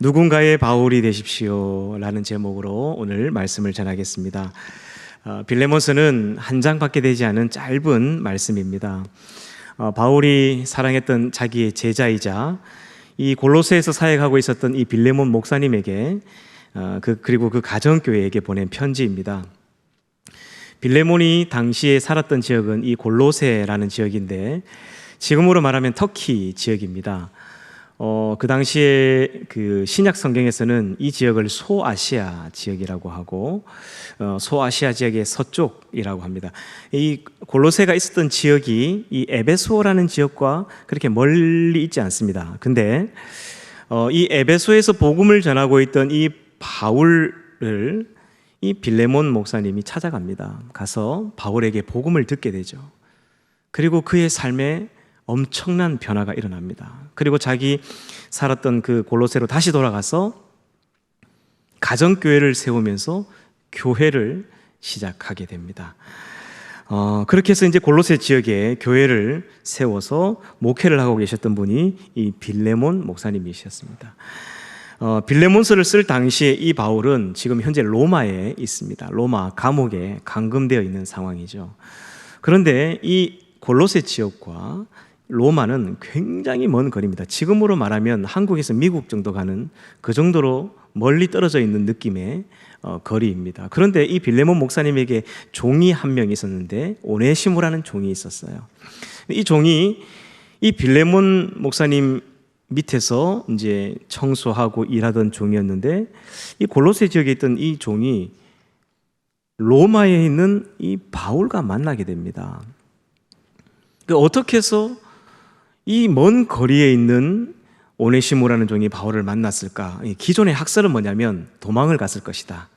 누군가의 바울이 되십시오 라는 제목으로 오늘 말씀을 전하겠습니다. 빌레몬서는 한 장밖에 되지 않은 짧은 말씀입니다. 바울이 사랑했던 자기의 제자이자 이 골로새에서 사역하고 있었던 이 빌레몬 목사님에게 그리고 그 가정교회에게 보낸 편지입니다. 빌레몬이 당시에 살았던 지역은 이 골로새라는 지역인데 지금으로 말하면 터키 지역입니다. 그 당시에 그 신약 성경에서는 이 지역을 소아시아 지역이라고 하고 소아시아 지역의 서쪽이라고 합니다. 이 골로새가 있었던 지역이 이 에베소라는 지역과 그렇게 멀리 있지 않습니다. 근데 이 에베소에서 복음을 전하고 있던 이 바울을 이 빌레몬 목사님이 찾아갑니다. 가서 바울에게 복음을 듣게 되죠. 그리고 그의 삶에 엄청난 변화가 일어납니다. 그리고 자기 살았던 그 골로새로 다시 돌아가서 가정교회를 세우면서 교회를 시작하게 됩니다. 그렇게 해서 이제 골로새 지역에 교회를 세워서 목회를 하고 계셨던 분이 이 빌레몬 목사님이셨습니다. 빌레몬서를 쓸 당시에 이 바울은 지금 현재 로마에 있습니다. 로마 감옥에 감금되어 있는 상황이죠. 그런데 이 골로새 지역과 로마는 굉장히 먼 거리입니다. 지금으로 말하면 한국에서 미국 정도 가는 그 정도로 멀리 떨어져 있는 느낌의 거리입니다. 그런데 이 빌레몬 목사님에게 종이 한 명 있었는데 오네시모라는 종이 있었어요. 이 종이 이 빌레몬 목사님 밑에서 이제 청소하고 일하던 종이었는데 이 골로새 지역에 있던 이 종이 로마에 있는 이 바울과 만나게 됩니다. 어떻게 해서 이 먼 거리에 있는 오네시모라는 종이 바울을 만났을까? 기존의 학설은 뭐냐면 도망을 갔을 것이다.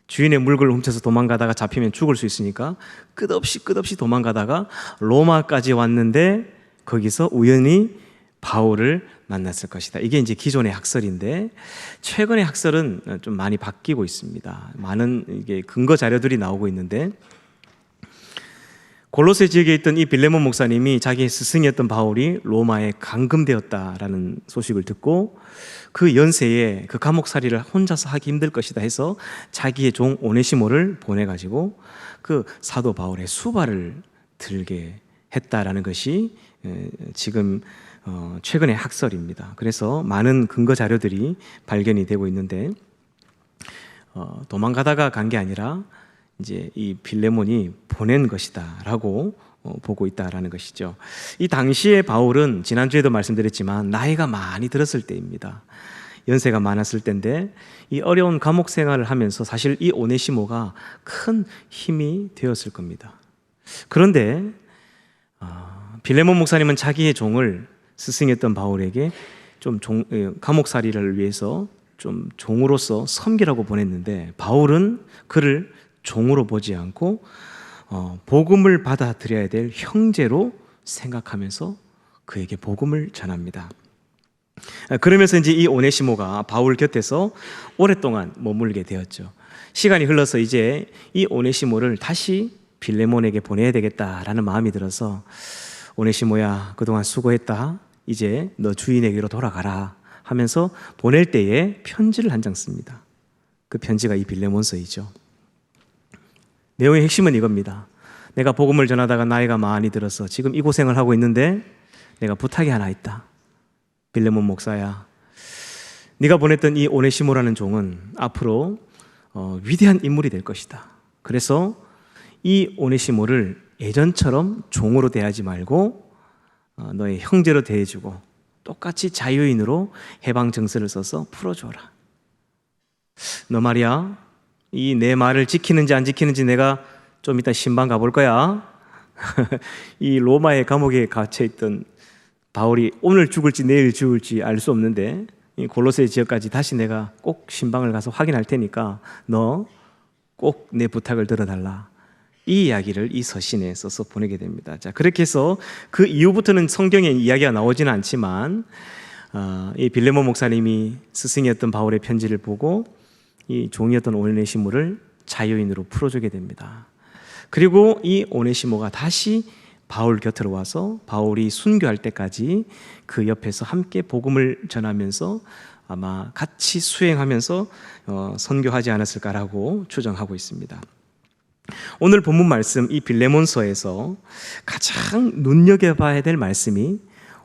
주인의 물건을 훔쳐서 도망가다가 잡히면 죽을 수 있으니까 끝없이 도망가다가 로마까지 왔는데 거기서 우연히 바울을 만났을 것이다. 이게 이제 기존의 학설인데 최근의 학설은 좀 많이 바뀌고 있습니다. 많은 이게 근거 자료들이 나오고 있는데 골로새 지역에 있던 이 빌레몬 목사님이 자기의 스승이었던 바울이 로마에 감금되었다라는 소식을 듣고 그 연세에 그 감옥살이를 혼자서 하기 힘들 것이다 해서 자기의 종 오네시모를 보내가지고 그 사도 바울의 수발을 들게 했다라는 것이 지금 최근의 학설입니다. 그래서 많은 근거 자료들이 발견이 되고 있는데 도망가다가 간 게 아니라 이제 이 빌레몬이 보낸 것이다라고 보고 있다라는 것이죠. 이 당시에 바울은 지난주에도 말씀드렸지만 나이가 많이 들었을 때입니다. 연세가 많았을 때인데 이 어려운 감옥 생활을 하면서 사실 이 오네시모가 큰 힘이 되었을 겁니다. 그런데 빌레몬 목사님은 자기의 종을 스승이었던 바울에게 좀 감옥살이를 위해서 좀 종으로서 섬기라고 보냈는데 바울은 그를 종으로 보지 않고 복음을 받아들여야 될 형제로 생각하면서 그에게 복음을 전합니다. 그러면서 이제 이 오네시모가 바울 곁에서 오랫동안 머물게 되었죠. 시간이 흘러서 이제 이 오네시모를 다시 빌레몬에게 보내야 되겠다라는 마음이 들어서 오네시모야 그동안 수고했다. 이제 너 주인에게로 돌아가라 하면서 보낼 때에 편지를 한 장 씁니다. 그 편지가 이 빌레몬서이죠. 내용의 핵심은 이겁니다. 내가 복음을 전하다가 나이가 많이 들어서 지금 이 고생을 하고 있는데 내가 부탁이 하나 있다. 빌레몬 목사야, 네가 보냈던 이 오네시모라는 종은 앞으로 위대한 인물이 될 것이다. 그래서 이 오네시모를 예전처럼 종으로 대하지 말고 너의 형제로 대해주고 똑같이 자유인으로 해방증서를 써서 풀어줘라. 너 말이야, 이 내 말을 지키는지 안 지키는지 내가 좀 이따 신방 가볼 거야. 이 로마의 감옥에 갇혀있던 바울이 오늘 죽을지 내일 죽을지 알 수 없는데 이 골로새 지역까지 다시 내가 꼭 신방을 가서 확인할 테니까 너 꼭 내 부탁을 들어달라. 이 이야기를 이 서신에 써서 보내게 됩니다. 자, 그렇게 해서 그 이후부터는 성경에 이야기가 나오지는 않지만 이 빌레몬 목사님이 스승이었던 바울의 편지를 보고 이 종이었던 오네시모를 자유인으로 풀어주게 됩니다. 그리고 이 오네시모가 다시 바울 곁으로 와서 바울이 순교할 때까지 그 옆에서 함께 복음을 전하면서 아마 같이 수행하면서 선교하지 않았을까라고 추정하고 있습니다. 오늘 본문 말씀 이 빌레몬서에서 가장 눈여겨봐야 될 말씀이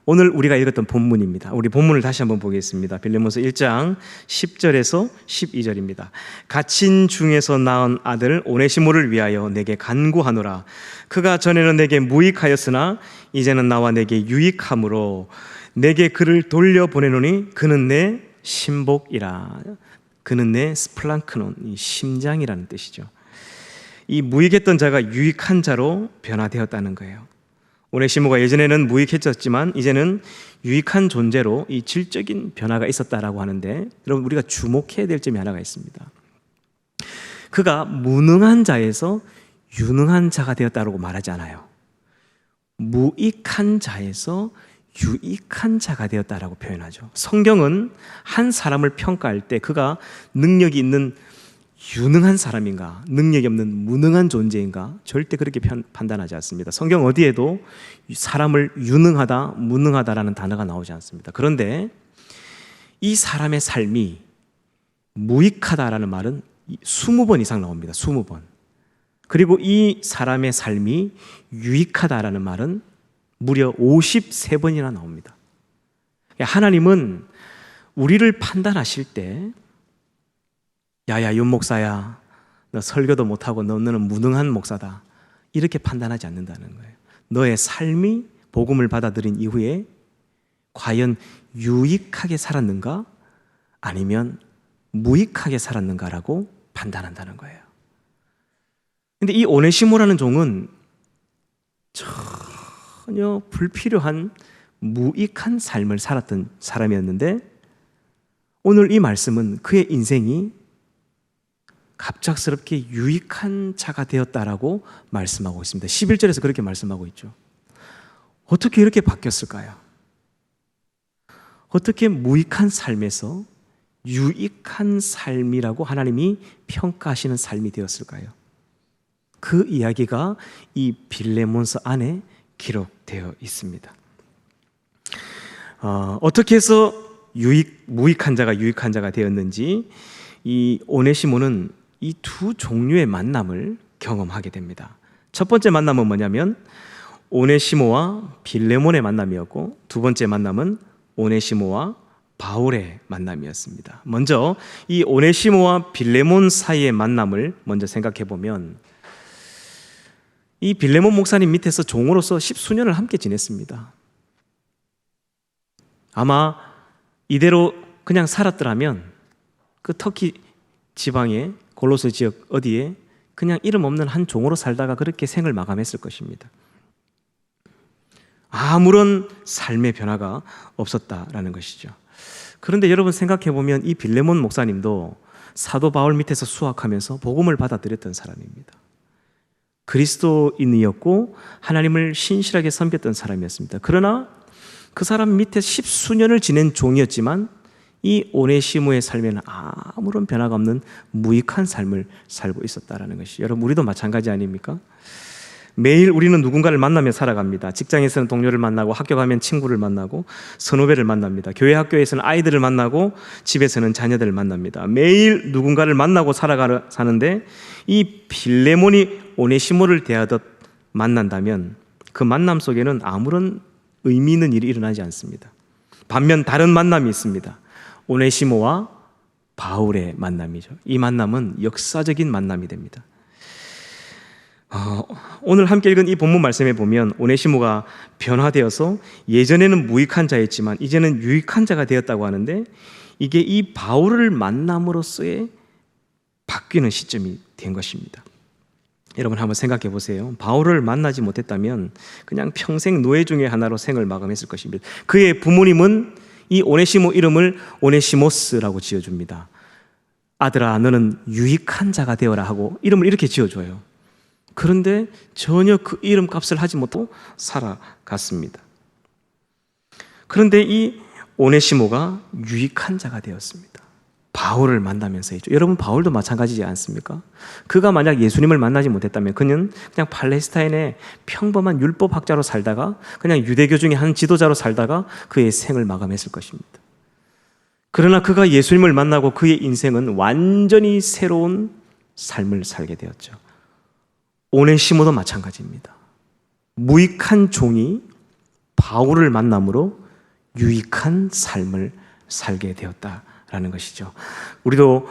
오늘 우리가 읽었던 본문입니다. 우리 본문을 다시 한번 보겠습니다. 빌레몬서 1장 10절에서 12절입니다. 갇힌 중에서 낳은 아들 오네시모를 위하여 내게 간구하노라. 그가 전에는 내게 무익하였으나 이제는 나와 내게 유익함으로 내게 그를 돌려보내노니 그는 내 신복이라. 그는 내 스플랑크논, 이 심장이라는 뜻이죠. 이 무익했던 자가 유익한 자로 변화되었다는 거예요. 오네시모가 예전에는 무익했었지만 이제는 유익한 존재로 이 질적인 변화가 있었다라고 하는데, 여러분 우리가 주목해야 될 점이 하나가 있습니다. 그가 무능한 자에서 유능한 자가 되었다고 말하지 않아요. 무익한 자에서 유익한 자가 되었다라고 표현하죠. 성경은 한 사람을 평가할 때 그가 능력이 있는 유능한 사람인가, 능력이 없는 무능한 존재인가 절대 그렇게 판단하지 않습니다. 성경 어디에도 사람을 유능하다, 무능하다라는 단어가 나오지 않습니다. 그런데 이 사람의 삶이 무익하다라는 말은 20번 이상 나옵니다. 20번. 그리고 이 사람의 삶이 유익하다라는 말은 무려 53번이나 나옵니다. 하나님은 우리를 판단하실 때 야야 윤 목사야, 너 설교도 못하고 너는 무능한 목사다, 이렇게 판단하지 않는다는 거예요. 너의 삶이 복음을 받아들인 이후에 과연 유익하게 살았는가 아니면 무익하게 살았는가라고 판단한다는 거예요. 근데 이 오네시모라는 종은 전혀 불필요한 무익한 삶을 살았던 사람이었는데, 오늘 이 말씀은 그의 인생이 갑작스럽게 유익한 자가 되었다라고 말씀하고 있습니다. 11절에서 그렇게 말씀하고 있죠. 어떻게 이렇게 바뀌었을까요? 어떻게 무익한 삶에서 유익한 삶이라고 하나님이 평가하시는 삶이 되었을까요? 그 이야기가 이 빌레몬서 안에 기록되어 있습니다. 어떻게 해서 무익한 자가 유익한 자가 되었는지 이 오네시모는 이 두 종류의 만남을 경험하게 됩니다. 첫 번째 만남은 뭐냐면 오네시모와 빌레몬의 만남이었고, 두 번째 만남은 오네시모와 바울의 만남이었습니다. 먼저 이 오네시모와 빌레몬 사이의 만남을 먼저 생각해 보면, 이 빌레몬 목사님 밑에서 종으로서 10수년을 함께 지냈습니다. 아마 이대로 그냥 살았더라면 그 터키 지방의 골로스 지역 어디에 그냥 이름 없는 한 종으로 살다가 그렇게 생을 마감했을 것입니다. 아무런 삶의 변화가 없었다라는 것이죠. 그런데 여러분 생각해 보면 이 빌레몬 목사님도 사도 바울 밑에서 수학하면서 복음을 받아들였던 사람입니다. 그리스도인이었고 하나님을 신실하게 섬겼던 사람이었습니다. 그러나 그 사람 밑에 10수년을 지낸 종이었지만 이 오네시모의 삶에는 아무런 변화가 없는 무익한 삶을 살고 있었다는 것이, 여러분 우리도 마찬가지 아닙니까? 매일 우리는 누군가를 만나며 살아갑니다. 직장에서는 동료를 만나고, 학교 가면 친구를 만나고, 선후배를 만납니다. 교회 학교에서는 아이들을 만나고, 집에서는 자녀들을 만납니다. 매일 누군가를 만나고 사는데 이 빌레몬이 오네시모를 대하듯 만난다면 그 만남 속에는 아무런 의미 있는 일이 일어나지 않습니다. 반면 다른 만남이 있습니다. 오네시모와 바울의 만남이죠. 이 만남은 역사적인 만남이 됩니다. 오늘 함께 읽은 이 본문 말씀에 보면 오네시모가 변화되어서 예전에는 무익한 자였지만 이제는 유익한 자가 되었다고 하는데, 이게 이 바울을 만남으로써의 바뀌는 시점이 된 것입니다. 여러분 한번 생각해 보세요. 바울을 만나지 못했다면 그냥 평생 노예 중에 하나로 생을 마감했을 것입니다. 그의 부모님은 이 오네시모 이름을 오네시모스라고 지어줍니다. 아들아, 너는 유익한 자가 되어라 하고 이름을 이렇게 지어줘요. 그런데 전혀 그 이름값을 하지 못하고 살아갔습니다. 그런데 이 오네시모가 유익한 자가 되었습니다. 바울을 만나면서이죠. 여러분 바울도 마찬가지지 않습니까? 그가 만약 예수님을 만나지 못했다면 그는 그냥 팔레스타인의 평범한 율법학자로 살다가, 그냥 유대교 중에 한 지도자로 살다가 그의 생을 마감했을 것입니다. 그러나 그가 예수님을 만나고 그의 인생은 완전히 새로운 삶을 살게 되었죠. 오네시모도 마찬가지입니다. 무익한 종이 바울을 만남으로 유익한 삶을 살게 되었다라는 것이죠. 우리도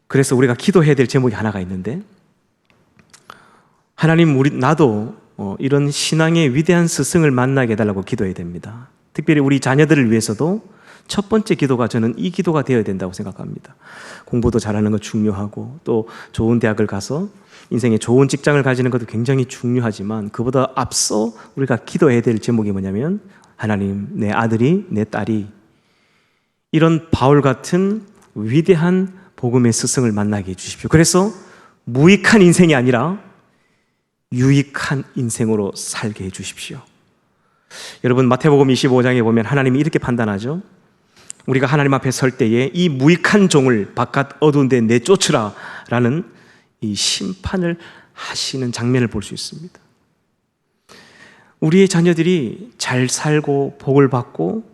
그래서 우리가 기도해야 될 제목이 하나가 있는데, 하나님, 나도 이런 신앙의 위대한 스승을 만나게 해달라고 기도해야 됩니다. 특별히 우리 자녀들을 위해서도 첫 번째 기도가, 저는 이 기도가 되어야 된다고 생각합니다. 공부도 잘하는 거 중요하고, 또 좋은 대학을 가서 인생에 좋은 직장을 가지는 것도 굉장히 중요하지만, 그보다 앞서 우리가 기도해야 될 제목이 뭐냐면, 하나님, 내 아들이, 내 딸이 이런 바울 같은 위대한 복음의 스승을 만나게 해주십시오. 그래서 무익한 인생이 아니라 유익한 인생으로 살게 해주십시오. 여러분, 마태복음 25장에 보면 하나님이 이렇게 판단하죠. 우리가 하나님 앞에 설 때에 이 무익한 종을 바깥 어두운 데 내쫓으라 라는 이 심판을 하시는 장면을 볼 수 있습니다. 우리의 자녀들이 잘 살고 복을 받고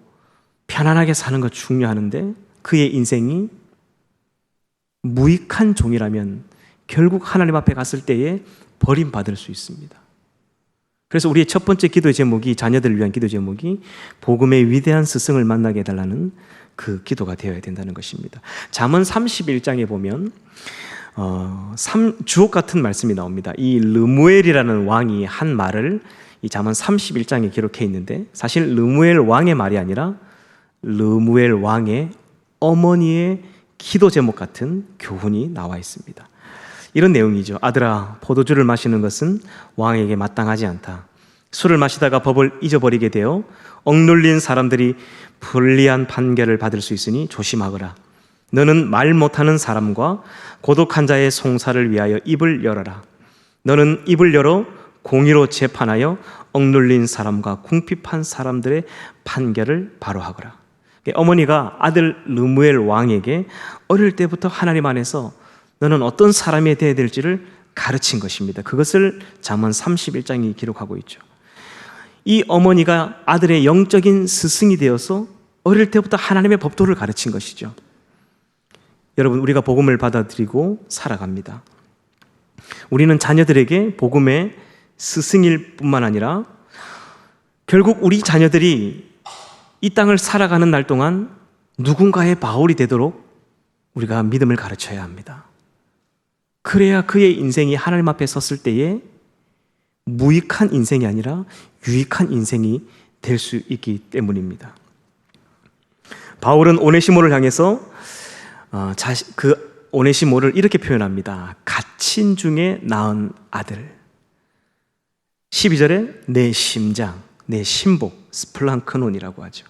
편안하게 사는 것 중요하는데, 그의 인생이 무익한 종이라면 결국 하나님 앞에 갔을 때에 버림받을 수 있습니다. 그래서 우리의 첫 번째 기도 제목이, 자녀들을 위한 기도 제목이 복음의 위대한 스승을 만나게 해달라는 그 기도가 되어야 된다는 것입니다. 잠언 31장에 보면 주옥 같은 말씀이 나옵니다. 이 르무엘이라는 왕이 한 말을 이 잠언 31장에 기록해 있는데, 사실 르무엘 왕의 말이 아니라 르무엘 왕의 어머니의 기도 제목 같은 교훈이 나와 있습니다. 이런 내용이죠. 아들아, 포도주를 마시는 것은 왕에게 마땅하지 않다. 술을 마시다가 법을 잊어버리게 되어 억눌린 사람들이 불리한 판결을 받을 수 있으니 조심하거라. 너는 말 못하는 사람과 고독한 자의 송사를 위하여 입을 열어라. 너는 입을 열어 공의로 재판하여 억눌린 사람과 궁핍한 사람들의 판결을 바로하거라. 어머니가 아들 르무엘 왕에게 어릴 때부터 하나님 안에서 너는 어떤 사람이 되어야 될지를 가르친 것입니다. 그것을 잠언 31장이 기록하고 있죠. 이 어머니가 아들의 영적인 스승이 되어서 어릴 때부터 하나님의 법도를 가르친 것이죠. 여러분, 우리가 복음을 받아들이고 살아갑니다. 우리는 자녀들에게 복음의 스승일 뿐만 아니라 결국 우리 자녀들이 이 땅을 살아가는 날 동안 누군가의 바울이 되도록 우리가 믿음을 가르쳐야 합니다. 그래야 그의 인생이 하나님 앞에 섰을 때에 무익한 인생이 아니라 유익한 인생이 될 수 있기 때문입니다. 바울은 오네시모를 향해서 그 오네시모를 이렇게 표현합니다. 갇힌 중에 낳은 아들. 12절에 내 심장, 내 신복, 스플랑크논이라고 하죠.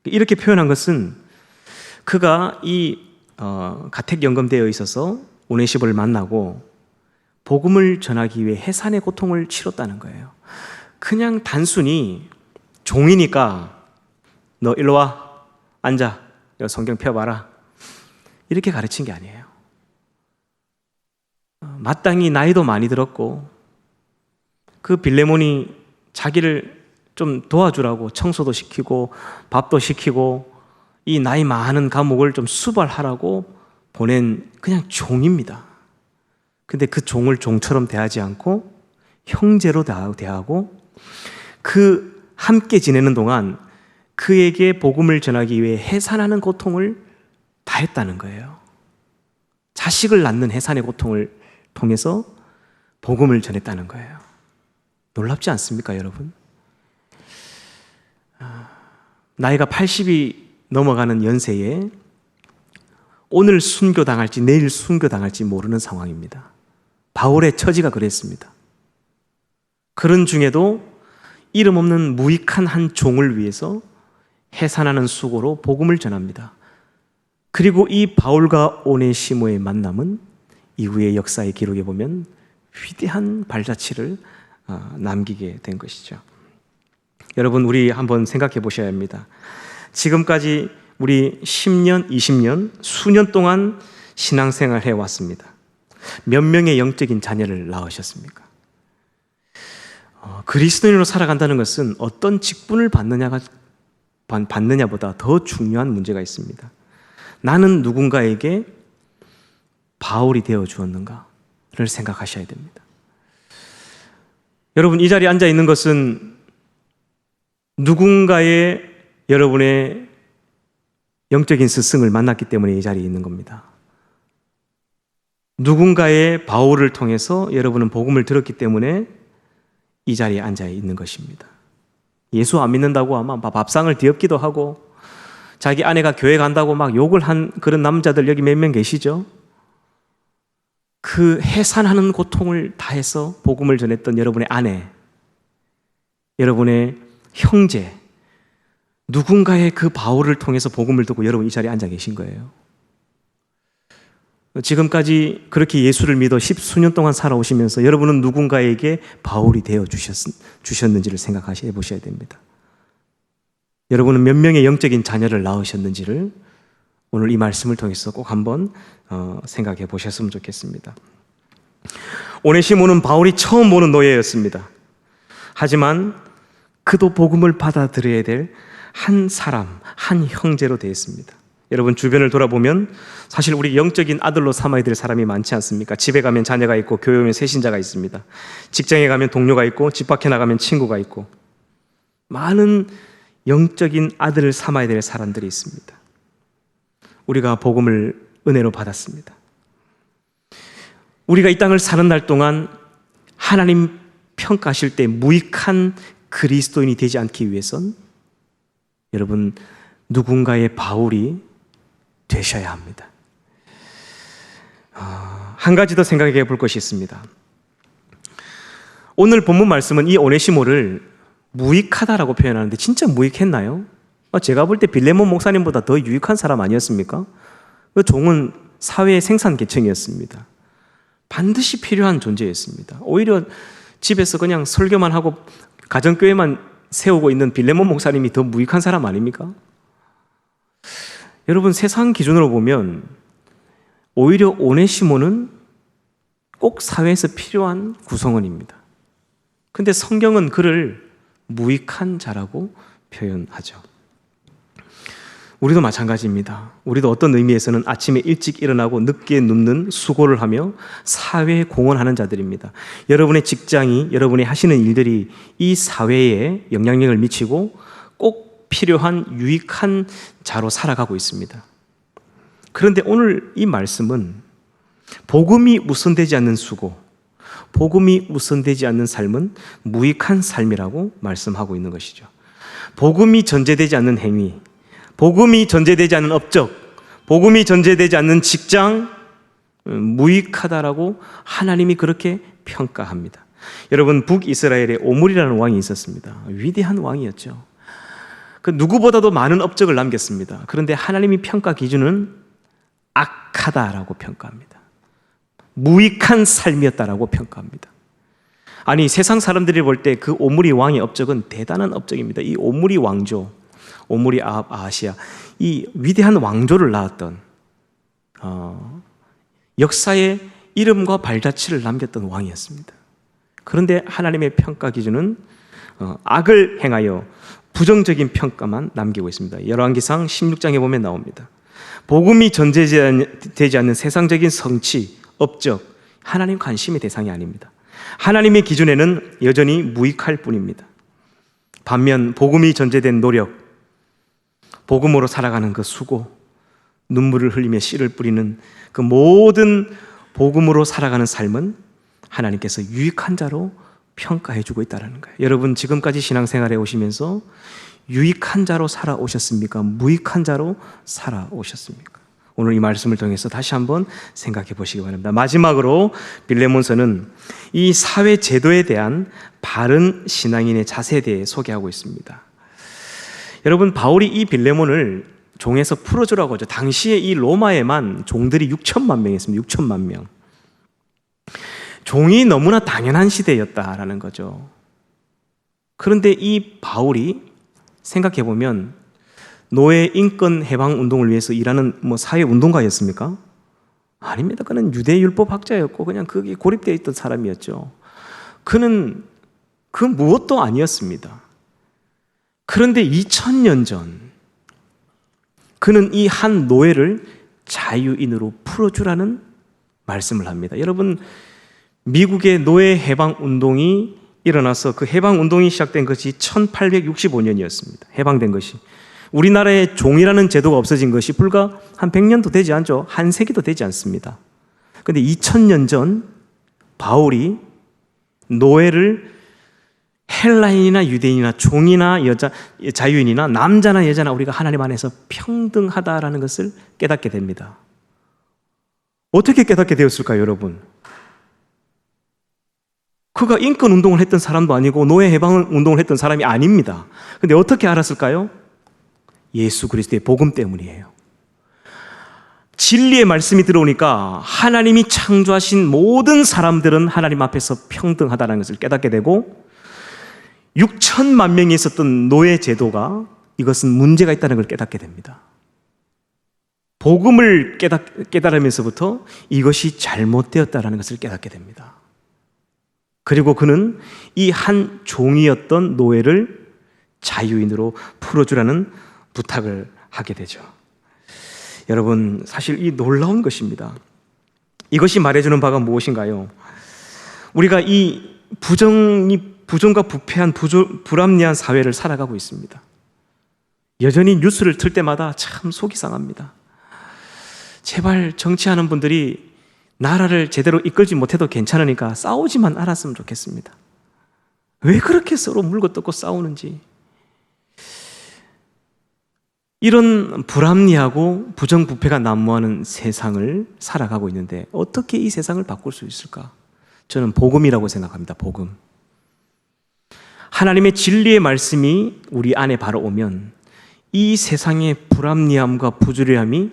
이렇게 표현한 것은 그가 이 가택연금되어 있어서 오네시모를 만나고 복음을 전하기 위해 해산의 고통을 치렀다는 거예요. 그냥 단순히 종이니까 너 일로 와, 앉아, 성경 펴봐라, 이렇게 가르친 게 아니에요. 마땅히 나이도 많이 들었고 그 빌레몬이 자기를 좀 도와주라고 청소도 시키고 밥도 시키고 이 나이 많은 감옥을 좀 수발하라고 보낸 그냥 종입니다. 근데 그 종을 종처럼 대하지 않고 형제로 대하고 그 함께 지내는 동안 그에게 복음을 전하기 위해 해산하는 고통을 다했다는 거예요. 자식을 낳는 해산의 고통을 통해서 복음을 전했다는 거예요. 놀랍지 않습니까, 여러분? 나이가 80이 넘어가는 연세에 오늘 순교당할지 내일 순교당할지 모르는 상황입니다. 바울의 처지가 그랬습니다. 그런 중에도 이름 없는 무익한 한 종을 위해서 해산하는 수고로 복음을 전합니다. 그리고 이 바울과 오네시모의 만남은 이후의 역사의 기록에 보면 위대한 발자취를 남기게 된 것이죠. 여러분, 우리 한번 생각해 보셔야 합니다. 지금까지 우리 10년, 20년, 수년 동안 신앙생활 해왔습니다. 몇 명의 영적인 자녀를 낳으셨습니까? 그리스도인으로 살아간다는 것은 어떤 직분을 받느냐가 받느냐보다 더 중요한 문제가 있습니다. 나는 누군가에게 바울이 되어 주었는가를 생각하셔야 됩니다. 여러분, 이 자리에 앉아 있는 것은 누군가의 여러분의 영적인 스승을 만났기 때문에 이 자리에 있는 겁니다. 누군가의 바울을 통해서 여러분은 복음을 들었기 때문에 이 자리에 앉아 있는 것입니다. 예수 안 믿는다고 아마 밥상을 뒤엎기도 하고 자기 아내가 교회 간다고 막 욕을 한 그런 남자들 여기 몇 명 계시죠? 그 해산하는 고통을 다해서 복음을 전했던 여러분의 아내, 여러분의 형제, 누군가의 그 바울을 통해서 복음을 듣고 여러분 이 자리에 앉아 계신 거예요. 지금까지 그렇게 예수를 믿어 10수년 동안 살아오시면서 여러분은 누군가에게 바울이 되어 주셨는지를 생각해 보셔야 됩니다. 여러분은 몇 명의 영적인 자녀를 낳으셨는지를 오늘 이 말씀을 통해서 꼭 한번 생각해 보셨으면 좋겠습니다. 오네시모는 바울이 처음 보는 노예였습니다. 하지만 그도 복음을 받아들여야 될 한 사람, 한 형제로 되었습니다. 여러분 주변을 돌아보면 사실 우리 영적인 아들로 삼아야 될 사람이 많지 않습니까? 집에 가면 자녀가 있고 교회 오면 세신자가 있습니다. 직장에 가면 동료가 있고 집 밖에 나가면 친구가 있고 많은 영적인 아들을 삼아야 될 사람들이 있습니다. 우리가 복음을 은혜로 받았습니다. 우리가 이 땅을 사는 날 동안 하나님 평가하실 때 무익한 그리스도인이 되지 않기 위해선 여러분 누군가의 바울이 되셔야 합니다. 한 가지 더 생각해 볼 것이 있습니다. 오늘 본문 말씀은 이 오네시모를 무익하다라고 표현하는데 진짜 무익했나요? 제가 볼 때 빌레몬 목사님보다 더 유익한 사람 아니었습니까? 그 종은 사회의 생산 계층이었습니다. 반드시 필요한 존재였습니다. 오히려 집에서 그냥 설교만 하고 가정교회만 세우고 있는 빌레몬 목사님이 더 무익한 사람 아닙니까? 여러분 세상 기준으로 보면 오히려 오네시모는 꼭 사회에서 필요한 구성원입니다. 근데 성경은 그를 무익한 자라고 표현하죠. 우리도 마찬가지입니다. 우리도 어떤 의미에서는 아침에 일찍 일어나고 늦게 눕는 수고를 하며 사회에 공헌하는 자들입니다. 여러분의 직장이, 여러분이 하시는 일들이 이 사회에 영향력을 미치고 꼭 필요한 유익한 자로 살아가고 있습니다. 그런데 오늘 이 말씀은 복음이 우선되지 않는 수고, 복음이 우선되지 않는 삶은 무익한 삶이라고 말씀하고 있는 것이죠. 복음이 전제되지 않는 행위, 복음이 전제되지 않는 업적, 복음이 전제되지 않는 직장, 무익하다라고 하나님이 그렇게 평가합니다. 여러분 북이스라엘에 오므리라는 왕이 있었습니다. 위대한 왕이었죠. 그 누구보다도 많은 업적을 남겼습니다. 그런데 하나님이 평가 기준은 악하다라고 평가합니다. 무익한 삶이었다라고 평가합니다. 아니 세상 사람들이 볼 때 그 오므리 왕의 업적은 대단한 업적입니다. 이 오므리 왕조, 오므리 아하시아, 이 위대한 왕조를 낳았던 역사의 이름과 발자취를 남겼던 왕이었습니다. 그런데 하나님의 평가 기준은 악을 행하여 부정적인 평가만 남기고 있습니다. 열왕기상 16장에 보면 나옵니다. 복음이 전제되지 않는 세상적인 성취, 업적, 하나님 관심의 대상이 아닙니다. 하나님의 기준에는 여전히 무익할 뿐입니다. 반면 복음이 전제된 노력, 복음으로 살아가는 그 수고, 눈물을 흘리며 씨를 뿌리는 그 모든 복음으로 살아가는 삶은 하나님께서 유익한 자로 평가해주고 있다는 거예요. 여러분 지금까지 신앙생활에 오시면서 유익한 자로 살아오셨습니까? 무익한 자로 살아오셨습니까? 오늘 이 말씀을 통해서 다시 한번 생각해 보시기 바랍니다. 마지막으로 빌레몬서는 이 사회 제도에 대한 바른 신앙인의 자세에 대해 소개하고 있습니다. 여러분 바울이 이 빌레몬을 종에서 풀어주라고 하죠. 당시에 이 로마에만 종들이 6천만 명이었습니다. 6천만 명. 종이 너무나 당연한 시대였다라는 거죠. 그런데 이 바울이 생각해 보면 노예 인권 해방 운동을 위해서 일하는 사회 운동가였습니까? 아닙니다. 그는 유대 율법 학자였고 그냥 거기에 고립되어 있던 사람이었죠. 그는 그 무엇도 아니었습니다. 그런데 2000년 전 그는 이 한 노예를 자유인으로 풀어주라는 말씀을 합니다. 여러분, 미국의 노예 해방 운동이 일어나서 그 해방 운동이 시작된 것이 1865년이었습니다. 해방된 것이. 우리나라에 종이라는 제도가 없어진 것이 불과 한 100년도 되지 않죠. 한 세기도 되지 않습니다. 그런데 2000년 전 바울이 노예를 헬라인이나 유대인이나 종이나 자유인이나 남자나 여자나 우리가 하나님 안에서 평등하다라는 것을 깨닫게 됩니다. 어떻게 깨닫게 되었을까요, 여러분? 그가 인권 운동을 했던 사람도 아니고 노예 해방 운동을 했던 사람이 아닙니다. 그런데 어떻게 알았을까요? 예수 그리스도의 복음 때문이에요. 진리의 말씀이 들어오니까 하나님이 창조하신 모든 사람들은 하나님 앞에서 평등하다는 것을 깨닫게 되고 6천만 명이 있었던 노예 제도가 이것은 문제가 있다는 걸 깨닫게 됩니다. 복음을 깨달으면서부터 이것이 잘못되었다는 것을 깨닫게 됩니다. 그리고 그는 이 한 종이었던 노예를 자유인으로 풀어주라는 부탁을 하게 되죠. 여러분, 사실 이 놀라운 것입니다. 이것이 말해주는 바가 무엇인가요? 우리가 이 부정과 부패한 불합리한 사회를 살아가고 있습니다. 여전히 뉴스를 틀 때마다 참 속이 상합니다. 제발 정치하는 분들이 나라를 제대로 이끌지 못해도 괜찮으니까 싸우지만 않았으면 좋겠습니다. 왜 그렇게 서로 물고 뜯고 싸우는지. 이런 불합리하고 부정부패가 난무하는 세상을 살아가고 있는데 어떻게 이 세상을 바꿀 수 있을까? 저는 복음이라고 생각합니다. 복음. 하나님의 진리의 말씀이 우리 안에 바로 오면 이 세상의 불합리함과 부조리함이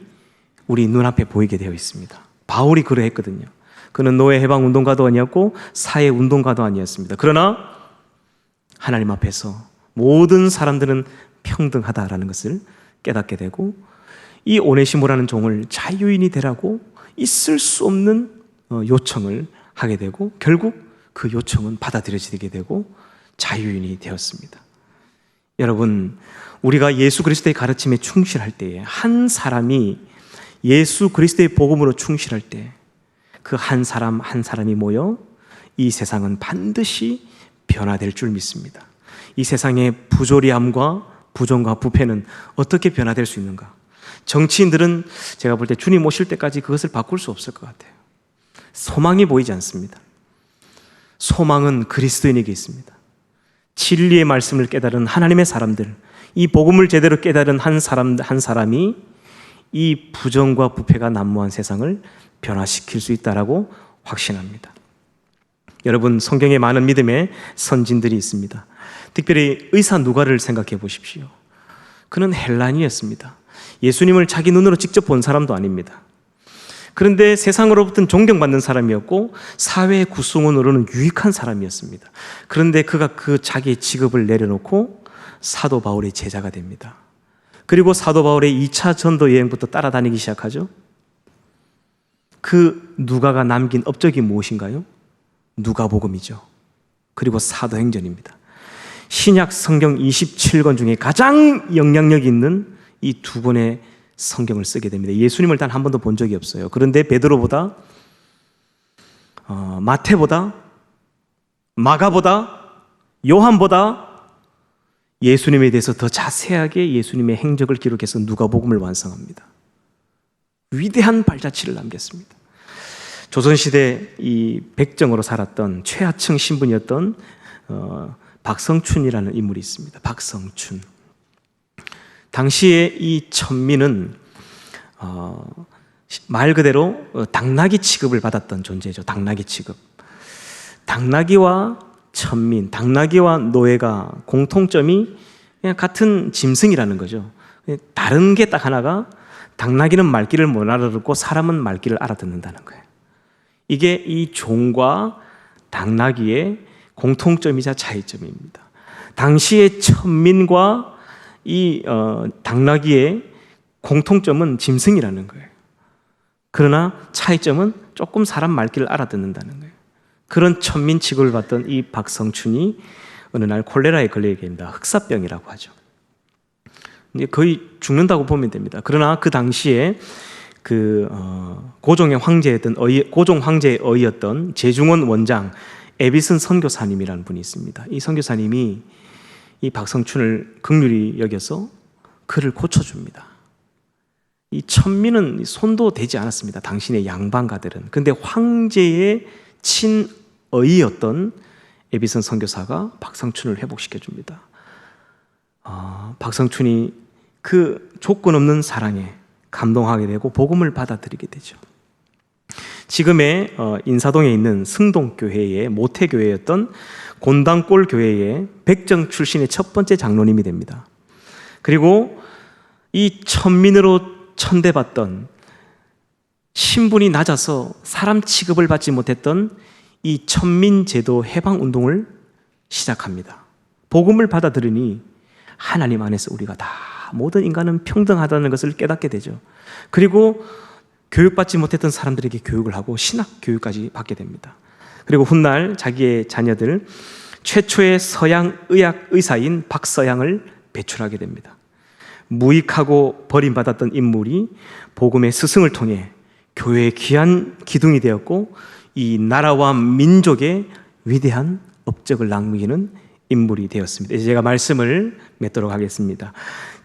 우리 눈앞에 보이게 되어 있습니다. 바울이 그러했거든요. 그는 노예 해방 운동가도 아니었고 사회 운동가도 아니었습니다. 그러나 하나님 앞에서 모든 사람들은 평등하다라는 것을 깨닫게 되고 이 오네시모라는 종을 자유인이 되라고 있을 수 없는 요청을 하게 되고 결국 그 요청은 받아들여지게 되고 자유인이 되었습니다. 여러분, 우리가 예수 그리스도의 가르침에 충실할 때에 한 사람이 예수 그리스도의 복음으로 충실할 때 그 한 사람 한 사람이 모여 이 세상은 반드시 변화될 줄 믿습니다. 이 세상의 부조리함과 부정과 부패는 어떻게 변화될 수 있는가? 정치인들은 제가 볼 때 주님 오실 때까지 그것을 바꿀 수 없을 것 같아요. 소망이 보이지 않습니다. 소망은 그리스도인에게 있습니다. 진리의 말씀을 깨달은 하나님의 사람들, 이 복음을 제대로 깨달은 한 사람이 이 부정과 부패가 난무한 세상을 변화시킬 수 있다라고 확신합니다. 여러분, 성경에 많은 믿음의 선진들이 있습니다. 특별히 의사 누가를 생각해 보십시오. 그는 헬라인이었습니다. 예수님을 자기 눈으로 직접 본 사람도 아닙니다. 그런데 세상으로부터는 존경받는 사람이었고 사회 구성원으로는 유익한 사람이었습니다. 그런데 그가 그 자기의 직업을 내려놓고 사도 바울의 제자가 됩니다. 그리고 사도 바울의 2차 전도 여행부터 따라다니기 시작하죠. 그 누가가 남긴 업적이 무엇인가요? 누가복음이죠. 그리고 사도행전입니다. 신약 성경 27권 중에 가장 영향력 있는 이 두 권의 성경을 쓰게 됩니다. 예수님을 단 한 번도 본 적이 없어요. 그런데 베드로보다 마태보다 마가보다 요한보다 예수님에 대해서 더 자세하게 예수님의 행적을 기록해서 누가복음을 완성합니다. 위대한 발자취를 남겼습니다. 조선시대 이 백정으로 살았던 최하층 신분이었던 박성춘이라는 인물이 있습니다. 박성춘. 당시에 이 천민은 말 그대로 당나귀 취급을 받았던 존재죠. 당나귀 취급. 당나귀와 천민, 당나귀와 노예가 공통점이 그냥 같은 짐승이라는 거죠. 다른 게 딱 하나가 당나귀는 말귀를 못 알아듣고 사람은 말귀를 알아듣는다는 거예요. 이게 이 종과 당나귀의 공통점이자 차이점입니다. 당시의 천민과 이 당나귀의 공통점은 짐승이라는 거예요. 그러나 차이점은 조금 사람 말귀를 알아듣는다는 거예요. 그런 천민 취급을 받던 이 박성춘이 어느 날 콜레라에 걸리게 됩니다. 흑사병이라고 하죠. 이제 거의 죽는다고 보면 됩니다. 그러나 그 당시에 고종 황제의 어이였던 제중원 원장 에비슨 선교사님이라는 분이 있습니다. 이 선교사님이 이 박성춘을 긍휼히 여겨서 그를 고쳐줍니다. 이 천민은 손도 대지 않았습니다. 당신의 양반가들은. 그런데 황제의 친어이였던 에비슨 선교사가 박성춘을 회복시켜줍니다. 박성춘이 그 조건 없는 사랑에 감동하게 되고 복음을 받아들이게 되죠. 지금의 인사동에 있는 승동교회의 모태교회였던 곤당골 교회의 백정 출신의 첫 번째 장로님이 됩니다. 그리고 이 천민으로 천대받던 신분이 낮아서 사람 취급을 받지 못했던 이 천민제도 해방운동을 시작합니다. 복음을 받아들이니 하나님 안에서 우리가 다 모든 인간은 평등하다는 것을 깨닫게 되죠. 그리고 교육받지 못했던 사람들에게 교육을 하고 신학 교육까지 받게 됩니다. 그리고 훗날 자기의 자녀들 최초의 서양 의학 의사인 박서양을 배출하게 됩니다. 무익하고 버림받았던 인물이 복음의 스승을 통해 교회의 귀한 기둥이 되었고 이 나라와 민족의 위대한 업적을 남기는 인물이 되었습니다. 이제 제가 말씀을 맺도록 하겠습니다.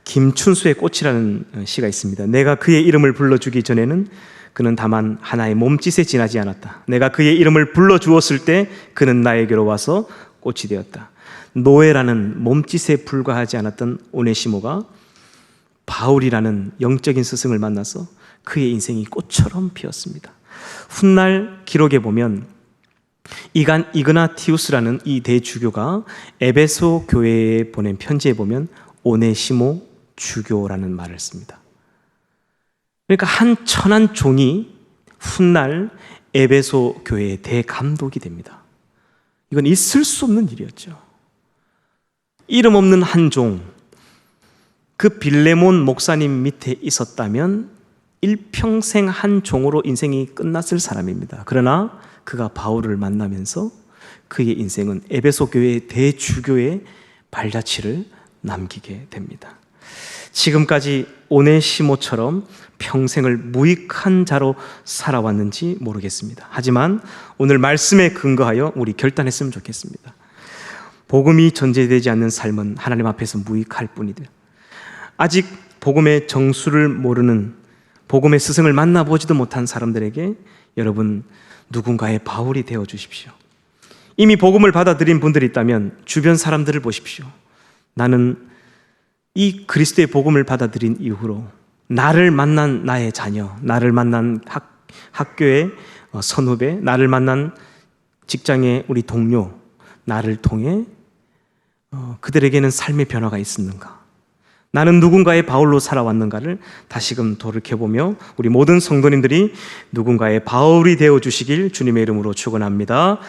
김춘수의 꽃이라는 시가 있습니다. 내가 그의 이름을 불러주기 전에는 그는 다만 하나의 몸짓에 지나지 않았다. 내가 그의 이름을 불러주었을 때 그는 나에게로 와서 꽃이 되었다. 노예라는 몸짓에 불과하지 않았던 오네시모가 바울이라는 영적인 스승을 만나서 그의 인생이 꽃처럼 피었습니다. 훗날 기록에 보면 이그나티우스라는 이 대주교가 에베소 교회에 보낸 편지에 보면 오네시모 주교라는 말을 씁니다. 그러니까 한 천한 종이 훗날 에베소 교회의 대감독이 됩니다. 이건 있을 수 없는 일이었죠. 이름 없는 한 종, 그 빌레몬 목사님 밑에 있었다면 일평생 한 종으로 인생이 끝났을 사람입니다. 그러나 그가 바울을 만나면서 그의 인생은 에베소 교회의 대주교의 발자취를 남기게 됩니다. 지금까지 오네시모처럼 평생을 무익한 자로 살아왔는지 모르겠습니다. 하지만 오늘 말씀에 근거하여 우리 결단했으면 좋겠습니다. 복음이 전제되지 않는 삶은 하나님 앞에서 무익할 뿐이다. 아직 복음의 정수를 모르는, 복음의 스승을 만나보지도 못한 사람들에게 여러분 누군가의 바울이 되어 주십시오. 이미 복음을 받아들인 분들이 있다면 주변 사람들을 보십시오. 나는 이 그리스도의 복음을 받아들인 이후로 나를 만난 나의 자녀, 나를 만난 학교의 선후배, 나를 만난 직장의 우리 동료, 나를 통해 그들에게는 삶의 변화가 있었는가? 나는 누군가의 바울로 살아왔는가를 다시금 돌이켜보며 우리 모든 성도님들이 누군가의 바울이 되어주시길 주님의 이름으로 축원합니다.